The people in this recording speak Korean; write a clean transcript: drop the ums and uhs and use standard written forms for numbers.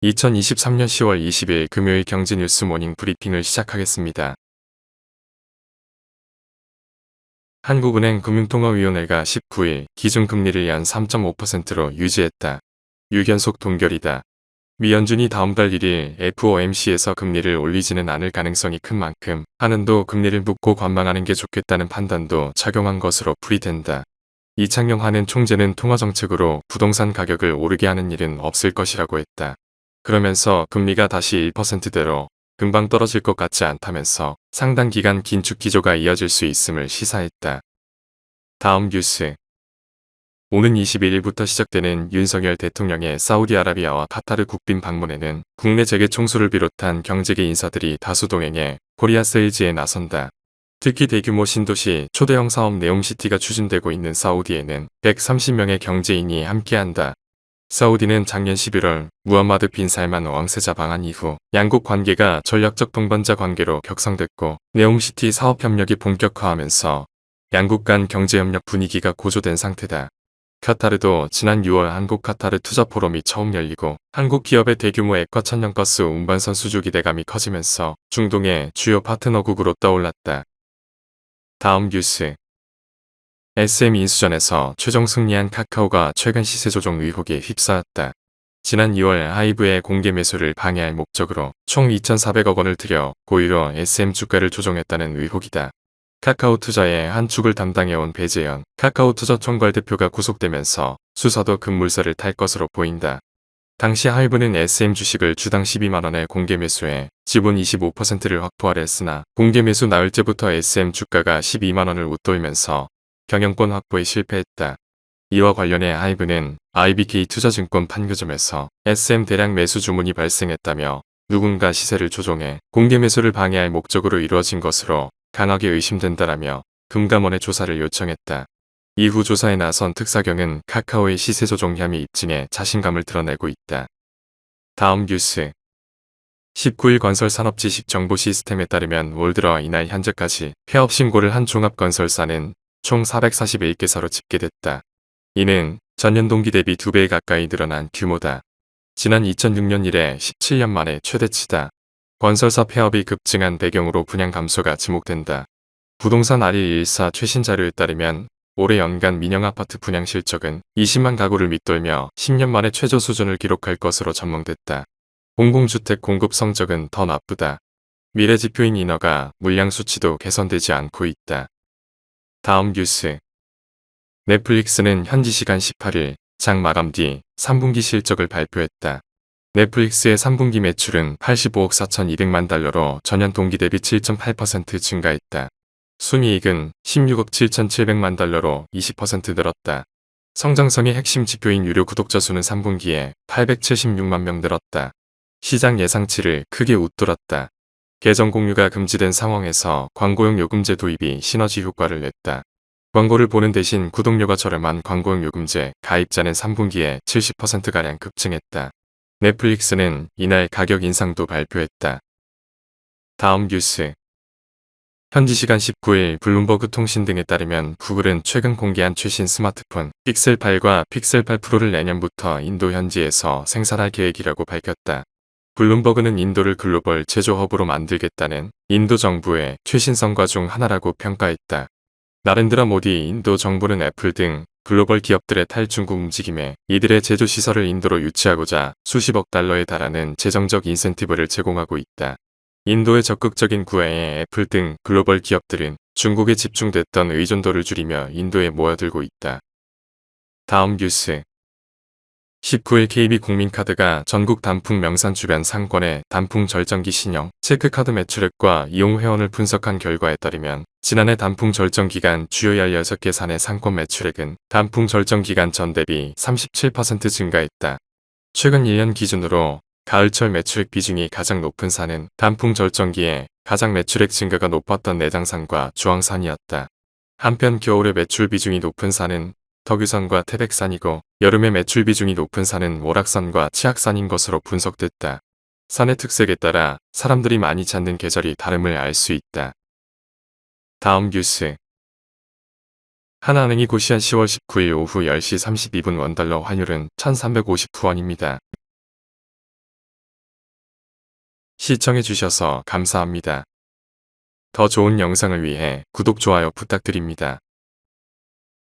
2023년 10월 20일 금요일 경제뉴스 모닝 브리핑을 시작하겠습니다. 한국은행 금융통화위원회가 19일 기준금리를 연 3.5%로 유지했다. 6연속 동결이다. 미 연준이 다음 달 1일 FOMC에서 금리를 올리지는 않을 가능성이 큰 만큼 한은도 금리를 묶고 관망하는 게 좋겠다는 판단도 작용한 것으로 풀이된다. 이창용 한은 총재는 통화정책으로 부동산 가격을 오르게 하는 일은 없을 것이라고 했다. 그러면서 금리가 다시 1%대로 금방 떨어질 것 같지 않다면서 상당 기간 긴축 기조가 이어질 수 있음을 시사했다. 다음 뉴스. 오는 21일부터 시작되는 윤석열 대통령의 사우디아라비아와 카타르 국빈 방문에는 국내 재계 총수를 비롯한 경제계 인사들이 다수 동행해 코리아 세일즈에 나선다. 특히 대규모 신도시 초대형 사업 네옴시티가 추진되고 있는 사우디에는 130명의 경제인이 함께한다. 사우디는 작년 11월 무함마드 빈 살만 왕세자 방한 이후 양국 관계가 전략적 동반자 관계로 격상됐고 네옴시티 사업 협력이 본격화하면서 양국 간 경제협력 분위기가 고조된 상태다. 카타르도 지난 6월 한국 카타르 투자 포럼이 처음 열리고 한국 기업의 대규모 액화 천연가스 운반선 수주 기대감이 커지면서 중동의 주요 파트너국으로 떠올랐다. 다음 뉴스. SM 인수전에서 최종 승리한 카카오가 최근 시세 조정 의혹에 휩싸였다. 지난 2월 하이브의 공개 매수를 방해할 목적으로 총 2,400억 원을 들여 고의로 SM 주가를 조정했다는 의혹이다. 카카오 투자의 한 축을 담당해온 배재현 카카오 투자 총괄 대표가 구속되면서 수사도 급물살을 탈 것으로 보인다. 당시 하이브는 SM 주식을 주당 12만원에 공개 매수해 지분 25%를 확보하려 했으나 공개 매수 나흘째부터 SM 주가가 12만원을 웃돌면서 경영권 확보에 실패했다. 이와 관련해 하이브는 IBK 투자증권 판교점에서 SM 대량 매수 주문이 발생했다며 누군가 시세를 조종해 공개 매수를 방해할 목적으로 이루어진 것으로 강하게 의심된다라며 금감원에 조사를 요청했다. 이후 조사에 나선 특사경은 카카오의 시세 조종 혐의 입증에 자신감을 드러내고 있다. 다음 뉴스. 19일 건설산업지식정보시스템에 따르면 올 들어 이날 현재까지 폐업 신고를 한 종합건설사는 총 441개사로 집계됐다. 이는 전년 동기 대비 2배 가까이 늘어난 규모다. 지난 2006년 이래 17년 만에 최대치다. 건설사 폐업이 급증한 배경으로 분양 감소가 지목된다. 부동산 아리114 최신 자료에 따르면 올해 연간 민영아파트 분양 실적은 20만 가구를 밑돌며 10년 만에 최저 수준을 기록할 것으로 전망됐다. 공공주택 공급 성적은 더 나쁘다. 미래 지표인 인허가 물량 수치도 개선되지 않고 있다. 다음 뉴스. 넷플릭스는 현지 시간 18일 장 마감 뒤 3분기 실적을 발표했다. 넷플릭스의 3분기 매출은 85억 4,200만 달러로 전년 동기 대비 7.8% 증가했다. 순이익은 16억 7,700만 달러로 20% 늘었다. 성장성의 핵심 지표인 유료 구독자 수는 3분기에 876만 명 늘었다. 시장 예상치를 크게 웃돌았다. 계정 공유가 금지된 상황에서 광고용 요금제 도입이 시너지 효과를 냈다. 광고를 보는 대신 구독료가 저렴한 광고용 요금제 가입자는 3분기에 70%가량 급증했다. 넷플릭스는 이날 가격 인상도 발표했다. 다음 뉴스. 현지 시간 19일 블룸버그 통신 등에 따르면 구글은 최근 공개한 최신 스마트폰 픽셀 8과 픽셀 8 프로를 내년부터 인도 현지에서 생산할 계획이라고 밝혔다. 블룸버그는 인도를 글로벌 제조 허브로 만들겠다는 인도 정부의 최신성과 중 하나라고 평가했다. 나렌드라 모디 인도 정부는 애플 등 글로벌 기업들의 탈중국 움직임에 이들의 제조시설을 인도로 유치하고자 수십억 달러에 달하는 재정적 인센티브를 제공하고 있다. 인도의 적극적인 구애에 애플 등 글로벌 기업들은 중국에 집중됐던 의존도를 줄이며 인도에 모여들고 있다. 다음 뉴스. 19일 KB국민카드가 전국 단풍 명산 주변 상권의 단풍 절정기 신형 체크카드 매출액과 이용 회원을 분석한 결과에 따르면 지난해 단풍 절정 기간 주요 16개 산의 상권 매출액은 단풍 절정 기간 전 대비 37% 증가했다. 최근 1년 기준으로 가을철 매출액 비중이 가장 높은 산은 단풍 절정기에 가장 매출액 증가가 높았던 내장산과 주황산이었다. 한편 겨울에 매출 비중이 높은 산은 덕유산과 태백산이고 여름에 매출 비중이 높은 산은 월악산과 치악산인 것으로 분석됐다. 산의 특색에 따라 사람들이 많이 찾는 계절이 다름을 알 수 있다. 다음 뉴스. 하나은행이 고시한 10월 19일 오후 10시 32분 원달러 환율은 1,359원입니다. 시청해주셔서 감사합니다. 더 좋은 영상을 위해 구독, 좋아요 부탁드립니다.